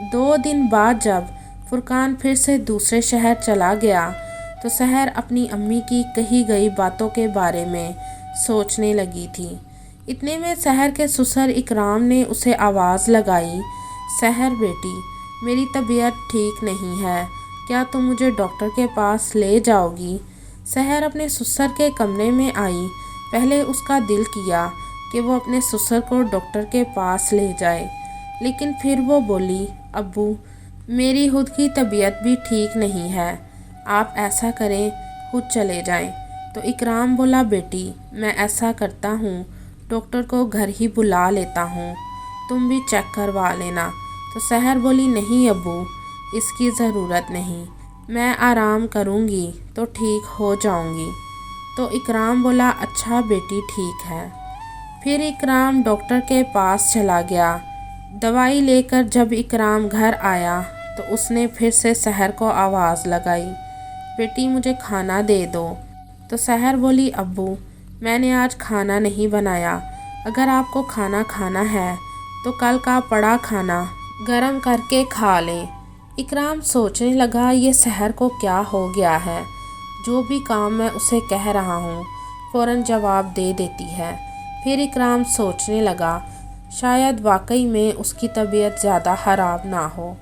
2 دن بعد جب فرقان پھر سے دوسرے شہر چلا گیا تو سحر اپنی امی کی کہی گئی باتوں کے بارے میں سوچنے لگی تھی۔ اتنے میں سحر کے سسر اکرام نے اسے آواز لگائی، سحر بیٹی، میری طبیعت ٹھیک نہیں ہے، کیا تم مجھے ڈاکٹر کے پاس لے جاؤ گی؟ سحر اپنے سسر کے کمرے میں آئی۔ پہلے اس کا دل کیا کہ وہ اپنے سسر کو ڈاکٹر کے پاس لے جائے، لیکن پھر وہ بولی، ابو، میری خود کی طبیعت بھی ٹھیک نہیں ہے، آپ ایسا کریں خود چلے جائیں۔ تو اکرام بولا، بیٹی میں ایسا کرتا ہوں، ڈاکٹر کو گھر ہی بلا لیتا ہوں، تم بھی چیک کروا لینا۔ تو سحر بولی، نہیں ابو، اس کی ضرورت نہیں، میں آرام کروں گی تو ٹھیک ہو جاؤں گی۔ تو اکرام بولا، اچھا بیٹی ٹھیک ہے۔ پھر اکرام ڈاکٹر کے پاس چلا گیا۔ دوائی لے کر جب اکرام گھر آیا تو اس نے پھر سے سحر کو آواز لگائی، بیٹی مجھے کھانا دے دو۔ تو سحر بولی، ابو میں نے آج کھانا نہیں بنایا، اگر آپ کو کھانا کھانا ہے تو کل کا پڑا کھانا گرم کر کے کھا لیں۔ اکرام سوچنے لگا، یہ سحر کو کیا ہو گیا ہے، جو بھی کام میں اسے کہہ رہا ہوں فوراً جواب دے دیتی ہے۔ پھر اکرام سوچنے لگا، شاید واقعی میں اس کی طبیعت زیادہ خراب نہ ہو۔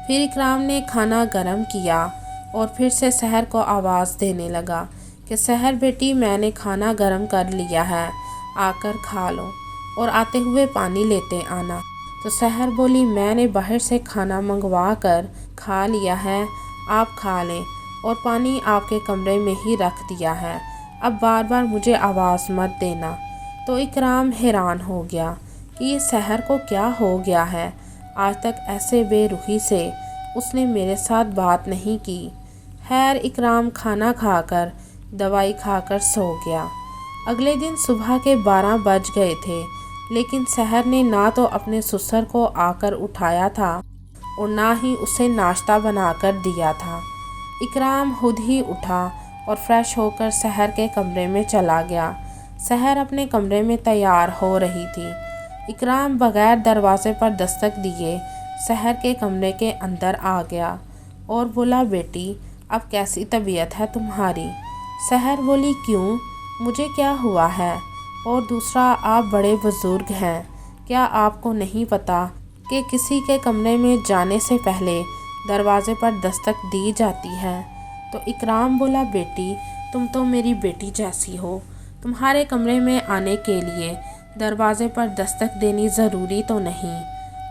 پھر اکرام نے کھانا گرم کیا اور پھر سے سحر کو آواز دینے لگا کہ سحر بیٹی، میں نے کھانا گرم کر لیا ہے، آ کر کھا لو اور آتے ہوئے پانی لیتے آنا۔ تو سحر بولی، میں نے باہر سے کھانا منگوا کر کھا لیا ہے، آپ کھا لیں، اور پانی آپ کے کمرے میں ہی رکھ دیا ہے، اب بار بار مجھے آواز مت دینا۔ تو اکرام حیران ہو گیا کہ یہ سحر کو کیا ہو گیا ہے، آج تک ایسے بے رخی سے اس نے میرے ساتھ بات نہیں کی۔ خیر اکرام کھانا کھا کر دوائی کھا کر سو گیا۔ اگلے دن صبح کے 12 بج گئے تھے، لیکن سحر نے نہ تو اپنے سسر کو آ کر اٹھایا تھا اور نہ ہی اسے ناشتہ بنا کر دیا تھا۔ اکرام خود ہی اٹھا اور فریش ہو کر سحر کے کمرے میں چلا گیا۔ سحر اپنے کمرے میں تیار ہو رہی تھی۔ اکرام بغیر دروازے پر دستک دیے سحر کے کمرے کے اندر آ گیا اور بولا، بیٹی اب کیسی طبیعت ہے تمہاری؟ سحر بولی، کیوں، مجھے کیا ہوا ہے؟ اور دوسرا، آپ بڑے بزرگ ہیں، کیا آپ کو نہیں پتہ کہ کسی کے کمرے میں جانے سے پہلے دروازے پر دستک دی جاتی ہے؟ تو اکرام بولا، بیٹی تم تو میری بیٹی جیسی ہو، تمہارے کمرے میں آنے کے لیے دروازے پر دستک دینی ضروری تو نہیں،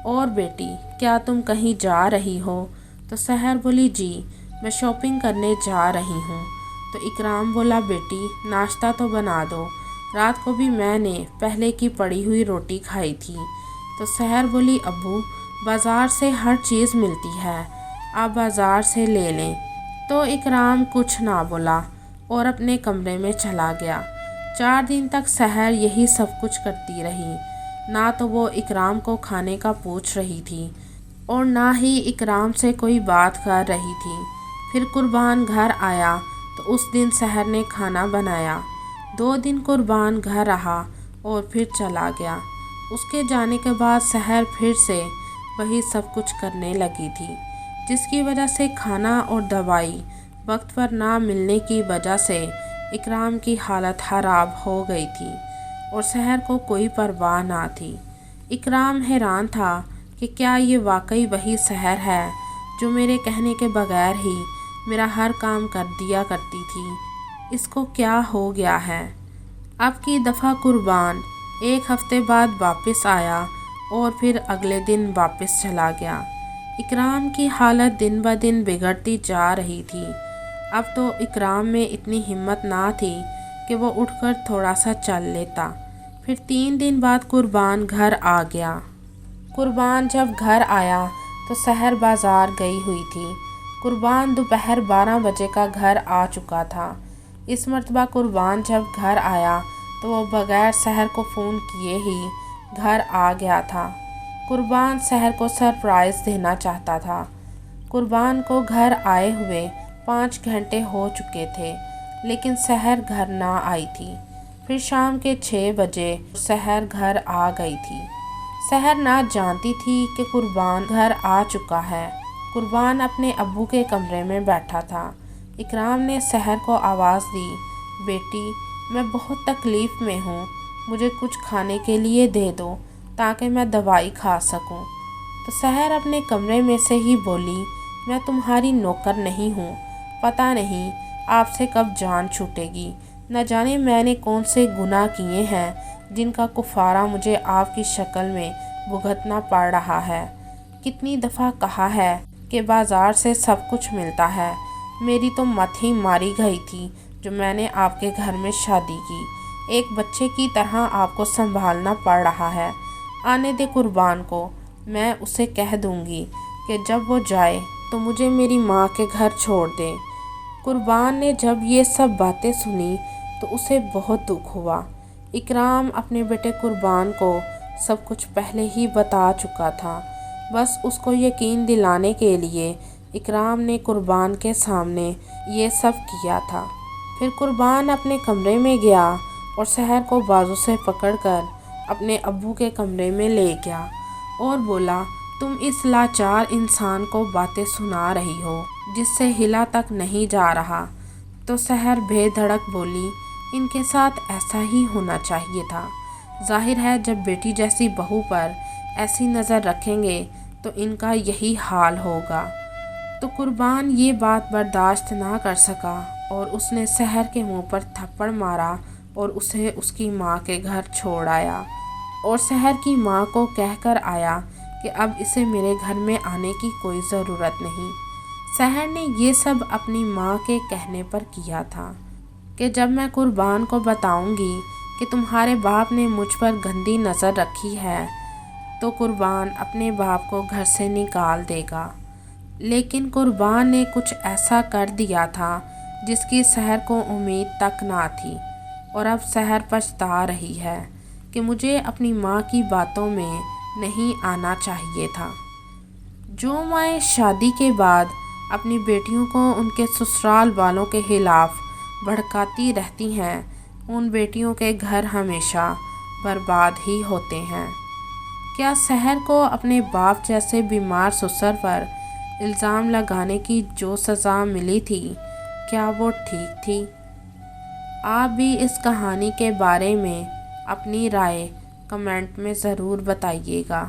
اور بیٹی کیا تم کہیں جا رہی ہو؟ تو سحر بولی، جی میں شاپنگ کرنے جا رہی ہوں۔ تو اکرام بولا، بیٹی ناشتہ تو بنا دو، رات کو بھی میں نے پہلے کی پڑی ہوئی روٹی کھائی تھی۔ تو سحر بولی، ابو بازار سے ہر چیز ملتی ہے، آپ بازار سے لے لیں۔ تو اکرام کچھ نہ بولا اور اپنے کمرے میں چلا گیا۔ 4 دن تک سحر یہی سب کچھ کرتی رہی، نہ تو وہ اکرام کو کھانے کا پوچھ رہی تھی اور نہ ہی اکرام سے کوئی بات کر رہی تھی۔ پھر قربان گھر آیا تو اس دن سحر نے کھانا بنایا۔ 2 دن قربان گھر رہا اور پھر چلا گیا۔ اس کے جانے کے بعد سحر پھر سے وہی سب کچھ کرنے لگی تھی، جس کی وجہ سے کھانا اور دوائی وقت پر نہ ملنے کی وجہ سے اکرام کی حالت خراب ہو گئی تھی اور سحر کو کوئی پرواہ نہ تھی۔ اکرام حیران تھا کہ کیا یہ واقعی وہی سحر ہے جو میرے کہنے کے بغیر ہی میرا ہر کام کر دیا کرتی تھی، اس کو کیا ہو گیا ہے؟ اب کی دفعہ قربان 1 ہفتے بعد واپس آیا اور پھر اگلے دن واپس چلا گیا۔ اکرام کی حالت دن بہ دن بگڑتی جا رہی تھی۔ اب تو اکرام میں اتنی ہمت نہ تھی کہ وہ اٹھ کر تھوڑا سا چل لیتا۔ پھر 3 دن بعد قربان گھر آ گیا۔ قربان جب گھر آیا تو سحر بازار گئی ہوئی تھی۔ قربان دوپہر 12 بجے کا گھر آ چکا تھا۔ اس مرتبہ قربان جب گھر آیا تو وہ بغیر سحر کو فون کیے ہی گھر آ گیا تھا۔ قربان سحر کو سرپرائز دینا چاہتا تھا۔ قربان کو گھر آئے ہوئے 5 گھنٹے ہو چکے تھے، لیکن سحر گھر نہ آئی تھی۔ پھر شام کے 6 بجے سحر گھر آ گئی تھی۔ سحر نہ جانتی تھی کہ قربان گھر آ چکا ہے۔ قربان اپنے ابو کے کمرے میں بیٹھا تھا۔ اکرام نے سحر کو آواز دی، بیٹی میں بہت تکلیف میں ہوں، مجھے کچھ کھانے کے لیے دے دو تاکہ میں دوائی کھا سکوں۔ تو سحر اپنے کمرے میں سے ہی بولی، میں تمہاری نوکر نہیں ہوں، پتہ نہیں آپ سے کب جان چھوٹے گی، نہ جانے میں نے کون سے گناہ کیے ہیں جن کا کفارہ مجھے آپ کی شکل میں بھگتنا پڑ رہا ہے۔ کتنی دفعہ کہا ہے کہ بازار سے سب کچھ ملتا ہے، میری تو مت ہی ماری گئی تھی جو میں نے آپ کے گھر میں شادی کی، ایک بچے کی طرح آپ کو سنبھالنا پڑ رہا ہے۔ آنے دے قربان کو، میں اسے کہہ دوں گی کہ جب وہ جائے تو مجھے میری ماں کے گھر چھوڑ دے۔ قربان نے جب یہ سب باتیں سنی تو اسے بہت دکھ ہوا۔ اکرام اپنے بیٹے قربان کو سب کچھ پہلے ہی بتا چکا تھا، بس اس کو یقین دلانے کے لیے اکرام نے قربان کے سامنے یہ سب کیا تھا۔ پھر قربان اپنے کمرے میں گیا اور سحر کو بازو سے پکڑ کر اپنے ابو کے کمرے میں لے گیا اور بولا، تم اس لاچار انسان کو باتیں سنا رہی ہو جس سے ہلا تک نہیں جا رہا۔ تو سحر بے دھڑک بولی، ان کے ساتھ ایسا ہی ہونا چاہیے تھا، ظاہر ہے جب بیٹی جیسی بہو پر ایسی نظر رکھیں گے تو ان کا یہی حال ہوگا۔ تو قربان یہ بات برداشت نہ کر سکا اور اس نے سحر کے منہ پر تھپڑ مارا اور اسے اس کی ماں کے گھر چھوڑ آیا اور سحر کی ماں کو کہہ کر آیا کہ اب اسے میرے گھر میں آنے کی کوئی ضرورت نہیں۔ سحر نے یہ سب اپنی ماں کے کہنے پر کیا تھا کہ جب میں قربان کو بتاؤں گی کہ تمہارے باپ نے مجھ پر گندی نظر رکھی ہے تو قربان اپنے باپ کو گھر سے نکال دے گا۔ لیکن قربان نے کچھ ایسا کر دیا تھا جس کی سحر کو امید تک نہ تھی، اور اب سحر پچھتا رہی ہے کہ مجھے اپنی ماں کی باتوں میں نہیں آنا چاہیے تھا۔ جو مائیں شادی کے بعد اپنی بیٹیوں کو ان کے سسرال والوں کے خلاف بھڑکاتی رہتی ہیں، ان بیٹیوں کے گھر ہمیشہ برباد ہی ہوتے ہیں۔ کیا سحر کو اپنے باپ جیسے بیمار سسر پر الزام لگانے کی جو سزا ملی تھی، کیا وہ ٹھیک تھی؟ آپ بھی اس کہانی کے بارے میں اپنی رائے کمنٹ میں ضرور بتائیے گا۔